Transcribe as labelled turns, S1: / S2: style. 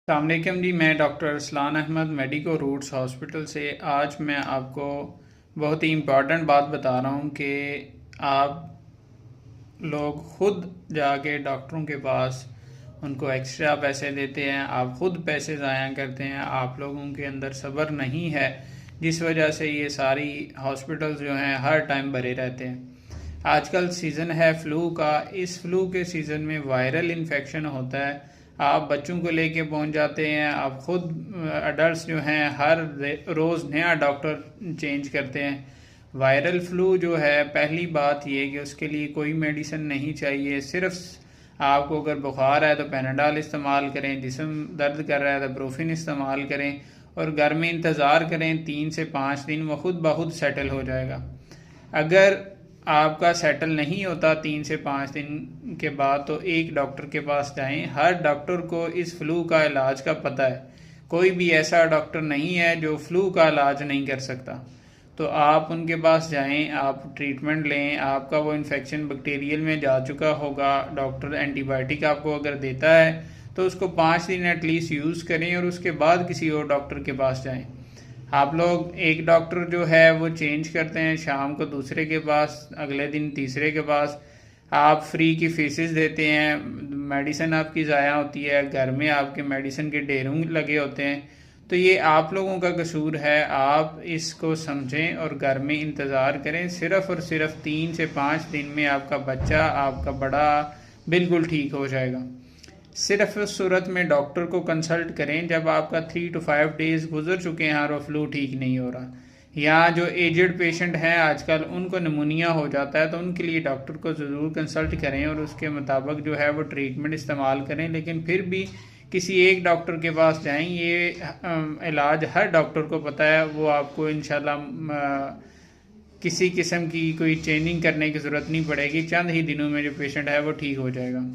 S1: अस्सलामुअलैकुम जी। मैं doctor Arsalan Ahmed medico roots hospital से आज मैं आपको बहुत ही इम्पॉर्टेंट बात बता रहा हूँ कि आप लोग खुद जाके डॉक्टरों के पास उनको एक्स्ट्रा पैसे देते हैं, आप खुद पैसे ज़ाया करते हैं, आप लोगों के अंदर सब्र नहीं है, जिस वजह से ये सारी हॉस्पिटल्स जो हैं हर टाइम भरे रहते हैं। आजकल सीज़न है फ़्लू का। इस फ्लू के सीज़न में वायरल इन्फेक्शन होता है। आप बच्चों को लेके पहुंच जाते हैं, आप खुद अडल्ट जो हैं हर रोज़ नया डॉक्टर चेंज करते हैं। वायरल फ्लू जो है, पहली बात ये कि उसके लिए कोई मेडिसिन नहीं चाहिए। सिर्फ आपको अगर बुखार है तो पैनाडॉल इस्तेमाल करें, जिस्म दर्द कर रहा है तो ब्रोफिन इस्तेमाल करें और घर में इंतज़ार करें 3 से 5 दिन, वो खुद ब खुद सेटल हो जाएगा। अगर आपका सेटल नहीं होता 3 से 5 दिन के बाद तो एक डॉक्टर के पास जाएं। हर डॉक्टर को इस फ्लू का इलाज का पता है। कोई भी ऐसा डॉक्टर नहीं है जो फ्लू का इलाज नहीं कर सकता। तो आप उनके पास जाएं, आप ट्रीटमेंट लें। आपका वो इन्फेक्शन बैक्टीरियल में जा चुका होगा, डॉक्टर एंटीबायोटिक आपको अगर देता है तो उसको 5 दिन एटलीस्ट यूज़ करें और उसके बाद किसी और डॉक्टर के पास जाएं। आप लोग एक डॉक्टर जो है वो चेंज करते हैं, शाम को दूसरे के पास, अगले दिन तीसरे के पास। आप फ्री की फीसेस देते हैं, मेडिसिन आपकी ज़ाया होती है, घर में आपके मेडिसिन के ढेरों लगे होते हैं। तो ये आप लोगों का कसूर है। आप इसको समझें और घर में इंतज़ार करें। सिर्फ़ और सिर्फ 3 से 5 दिन में आपका बच्चा, आपका बड़ा बिल्कुल ठीक हो जाएगा। सिर्फ उस सूरत में डॉक्टर को कंसल्ट करें जब आपका 3 to 5 डेज़ गुजर चुके हैं और वो फ्लू ठीक नहीं हो रहा। या जो एजड पेशेंट हैं आजकल, उनको निमोनिया हो जाता है तो उनके लिए डॉक्टर को ज़रूर कंसल्ट करें और उसके मुताबिक जो है वो ट्रीटमेंट इस्तेमाल करें। लेकिन फिर भी किसी एक डॉक्टर के पास जाएं। ये इलाज हर डॉक्टर को पता है। वो आपको इंशाल्लाह किसी किस्म की कोई ट्रेनिंग करने की ज़रूरत नहीं पड़ेगी। चंद ही दिनों में जो पेशेंट है वो ठीक हो जाएगा।